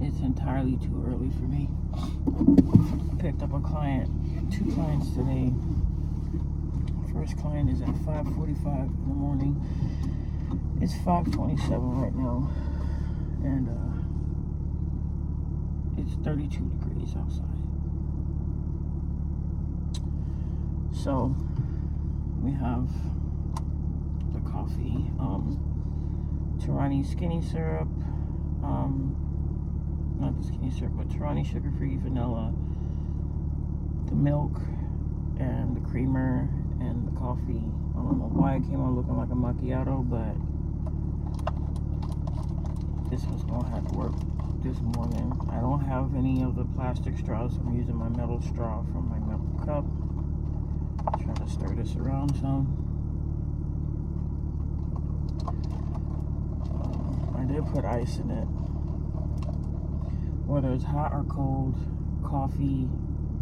it's entirely too early for me. Picked up a client, 2 clients today. First client is at 5:45 in the morning. It's 5:27 right now, and it's 32 degrees outside. So we have the coffee, Tarani skinny syrup, not the skinny syrup, but Tarani sugar-free vanilla, the milk, and the creamer, and the coffee. I don't know why it came out looking like a macchiato, but this was gonna have to work this morning. I don't have any of the plastic straws, so I'm using my metal straw from my metal cup. Try to stir this around some. I did put ice in it. Whether it's hot or cold, coffee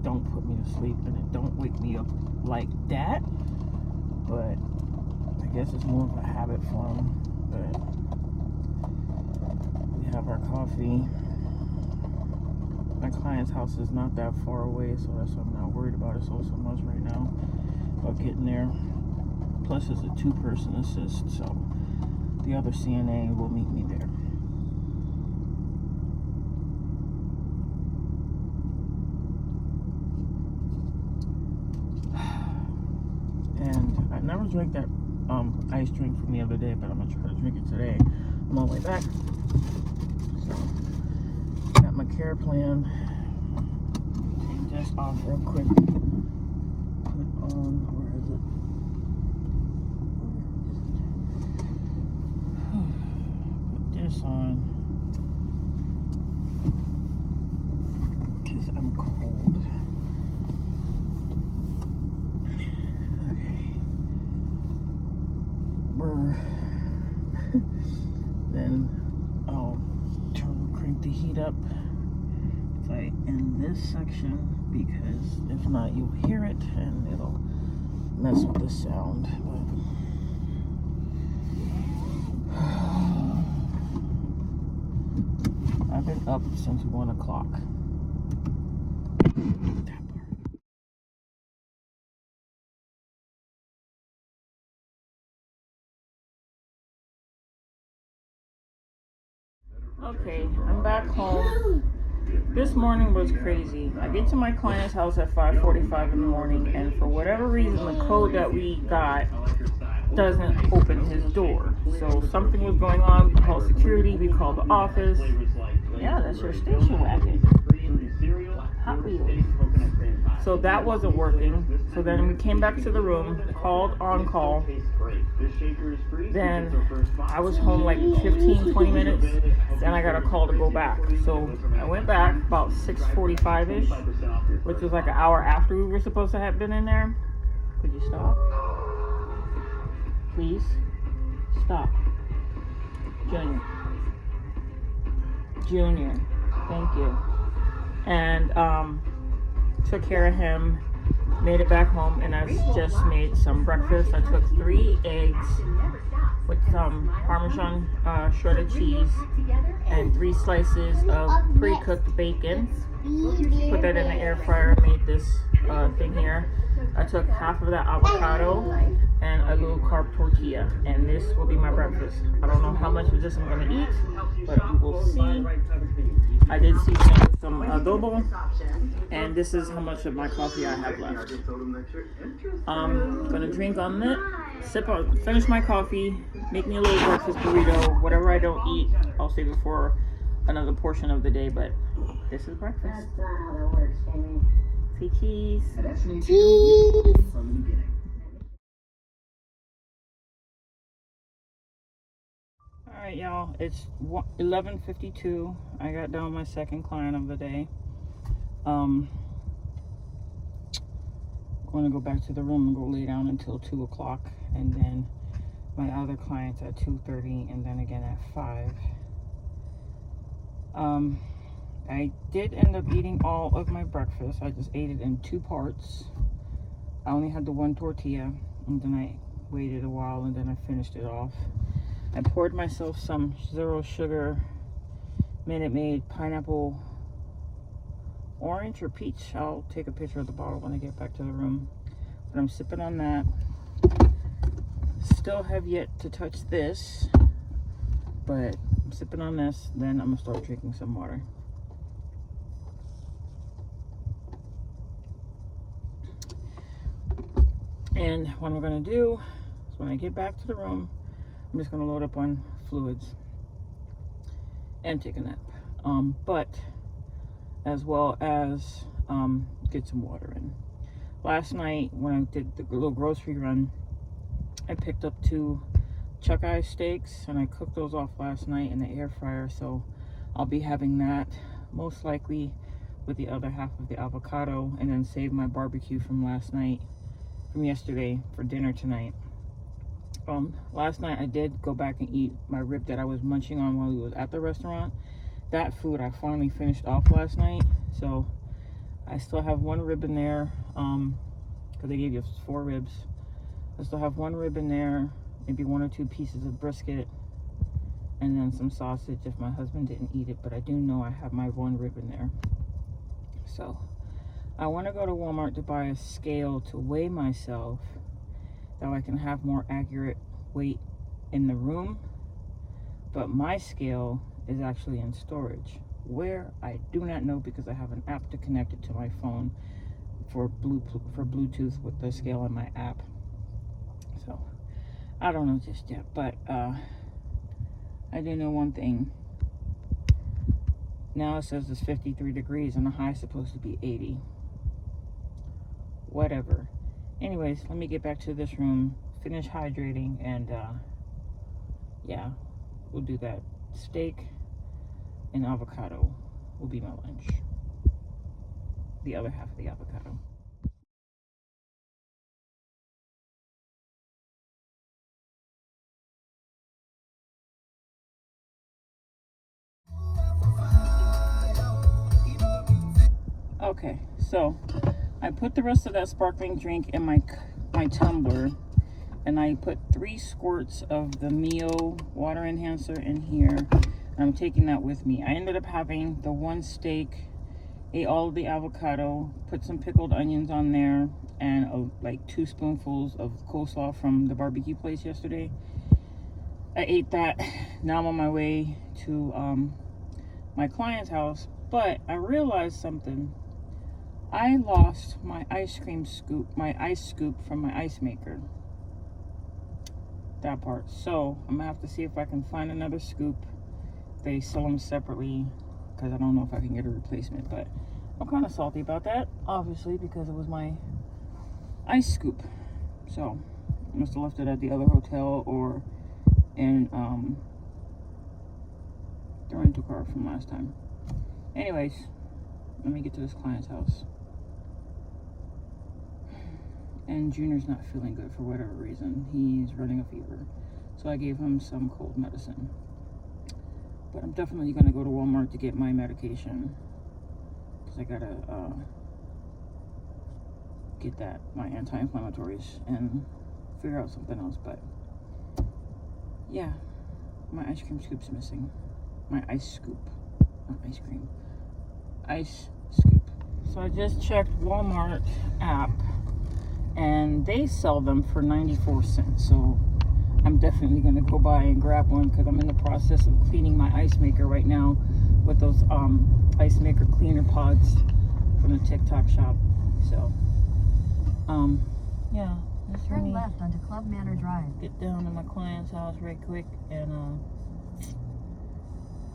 don't put me to sleep, and it don't wake me up like that. But I guess it's more of a habit form. But we have our coffee. My client's house is not that far away, so that's why I'm not worried about it so much right now about getting there. Plus, it's a 2-person assist, so the other CNA will meet me there. And I never drank that ice drink from the other day, but I'm gonna try to drink it today on my way back. So, got my care plan. Take this off real quick. Put on, where is it? Put this on, because I'm cold. Then I'll crank the heat up if I end this section, because if not you'll hear it and it'll mess with the sound. But I've been up since 1 o'clock. Okay, I'm back home. This morning was crazy. I get to my client's house at 5:45 in the morning, and for whatever reason, the code that we got doesn't open his door. So something was going on. We called security, we called the office. Yeah, that's your station wagon. Hot Wheels. So that wasn't working. So then we came back to the room, called on call. Then I was home like 15, 20 minutes. Then I got a call to go back. So I went back about 6:45-ish, which was like an hour after we were supposed to have been in there. Could you stop? Please? Stop. Junior. Thank you. And took care of him, made it back home, and I just made some breakfast. I took 3 eggs with some Parmesan shredded cheese and 3 slices of pre-cooked bacon. Put that in the air fryer, made this thing here. I took half of that avocado and a little carb tortilla, and this will be my breakfast. I don't know how much of this I'm going to eat, but you will see. I did season with some adobo, and this is how much of my coffee I have left. I'm going to drink on it, finish my coffee, make me a little breakfast burrito. Whatever I don't eat, I'll save it for another portion of the day, but this is breakfast. That's not how that works, Amy. Say cheese. Cheese. Alright, y'all, it's 11:52. I got done with my second client of the day. Going to go back to the room and go lay down until 2 o'clock, and then my other clients at 2:30, and then again at 5. I did end up eating all of my breakfast. I just ate it in 2 parts. I only had the 1 tortilla, and then I waited a while, and then I finished it off. I poured myself some 0 sugar Minute Maid pineapple orange or peach. I'll take a picture of the bottle when I get back to the room. But I'm sipping on that. Still have yet to touch this, but I'm sipping on this. Then I'm gonna start drinking some water. And what I'm gonna do is when I get back to the room, I'm just gonna load up on fluids and take a nap. But as well as get some water in. Last night when I did the little grocery run, I picked up 2 chuck eye steaks and I cooked those off last night in the air fryer, so I'll be having that most likely with the other half of the avocado, and then save my barbecue from yesterday for dinner tonight. Last night I did go back and eat my rib that I was munching on while we was at the restaurant. That food I finally finished off last night, so I still have 1 rib in there, because they gave you 4 ribs. I still have 1 rib in there, maybe 1 or 2 pieces of brisket, and then some sausage if my husband didn't eat it, but I do know I have my 1 rib in there. So I want to go to Walmart to buy a scale to weigh myself, so I can have more accurate weight in the room. But my scale is actually in storage, where I do not know, because I have an app to connect it to my phone for Bluetooth with the scale on my app. So I don't know just yet, but I do know one thing. Now it says it's 53 degrees and the high is supposed to be 80. Whatever. Anyways, let me get back to this room, finish hydrating, and yeah, we'll do that. Steak and avocado will be my lunch. The other half of the avocado. Okay, so I put the rest of that sparkling drink in my tumbler, and I put 3 squirts of the Mio water enhancer in here. I'm taking that with me. I ended up having the 1 steak, ate all of the avocado, put some pickled onions on there, and like 2 spoonfuls of coleslaw from the barbecue place yesterday. I ate that. Now I'm on my way to my client's house, but I realized something. I lost my ice scoop from my ice maker. That part. So I'm gonna have to see if I can find another scoop. They sell them separately, because I don't know if I can get a replacement, but I'm kind of salty about that, obviously, because it was my ice scoop. So I must have left it at the other hotel or in the rental car from last time. Anyways, let me get to this client's house. And Junior's not feeling good for whatever reason. He's running a fever, so I gave him some cold medicine. But I'm definitely gonna go to Walmart to get my medication, because I gotta get my anti-inflammatories, and figure out something else. But yeah, my ice cream scoop's missing. My ice scoop, not ice cream, ice scoop. So I just checked Walmart app, and they sell them for 94 cents. So I'm definitely going to go by and grab one, because I'm in the process of cleaning my ice maker right now with those ice maker cleaner pods from the TikTok shop. So yeah, turn left onto Club Manor Drive. Get down to my client's house right quick, and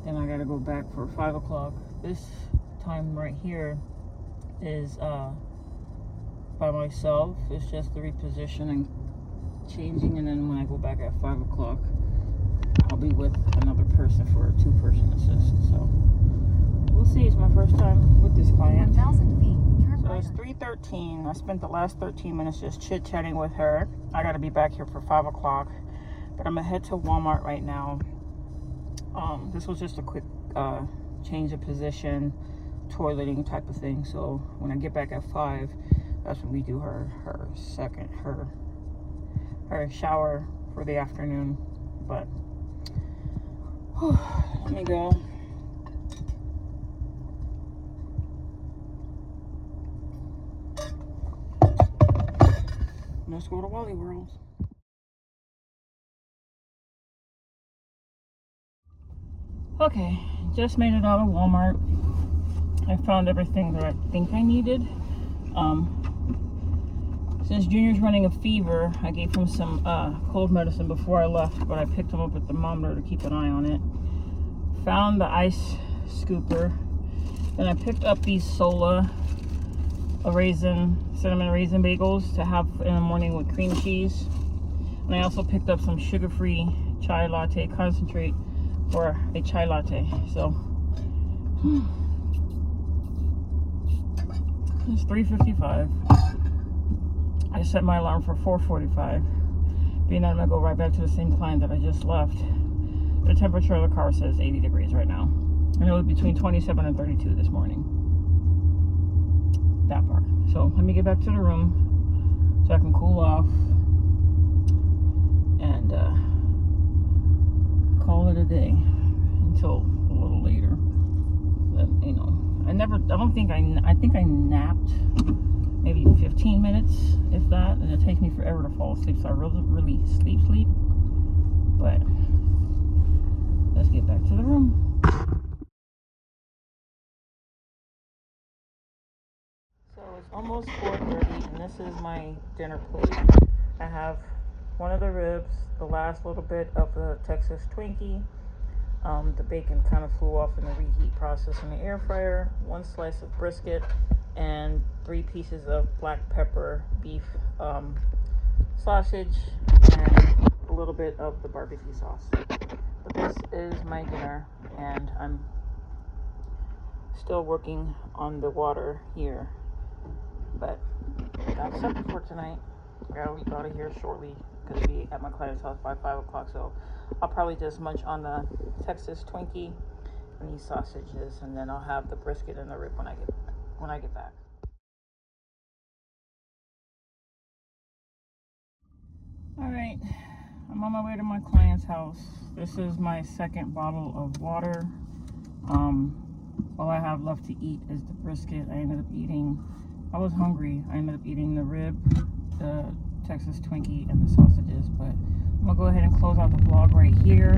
then I gotta go back for 5 o'clock. This time right here is by myself. It's just the repositioning, changing, and then when I go back at 5 o'clock, I'll be with another person for a 2-person assist. So we'll see. It's my first time with this client. 1,000 feet. Turn So right. it's 3:13. I spent the last 13 minutes just chit-chatting with her. I gotta be back here for 5 o'clock, but I'm gonna head to Walmart right now. This was just a quick change of position, toileting type of thing. So when I get back at 5, that's when we do her shower for the afternoon. But let me go let's go to Wally World. Okay, just made it out of Walmart. I found everything that I think I needed. Since Junior's running a fever, I gave him some cold medicine before I left, but I picked him up a thermometer to keep an eye on it. Found the ice scooper. Then I picked up these cinnamon raisin bagels to have in the morning with cream cheese. And I also picked up some sugar-free chai latte concentrate for a chai latte. So it's 3:55. I set my alarm for 4:45. Being that I'm gonna go right back to the same client that I just left. The temperature of the car says 80 degrees right now. And it was between 27 and 32 this morning. That part. So let me get back to the room so I can cool off and call it a day until a little later. Then, you know, I think I napped maybe 15 minutes, if that, and it takes me forever to fall asleep, so I really sleep. But let's get back to the room. So it's almost 4:30, and this is my dinner plate. I have one of the ribs, the last little bit of the Texas Twinkie. The bacon kind of flew off in the reheat process in the air fryer. One slice of brisket, and 3 pieces of black pepper beef sausage, and a little bit of the barbecue sauce. But this is my dinner, and I'm still working on the water here. But that's supper for tonight. I gotta leave out of here shortly because I'll be at my client's house by 5 o'clock. So I'll probably just munch on the Texas Twinkie and these sausages, and then I'll have the brisket and the rib when I get back. All right, I'm on my way to my client's house. This is my second bottle of water. All I have left to eat is the brisket. I was hungry. I ended up eating the rib, the Texas Twinkie, and the sausages. But I'm gonna go ahead and close out the vlog right here.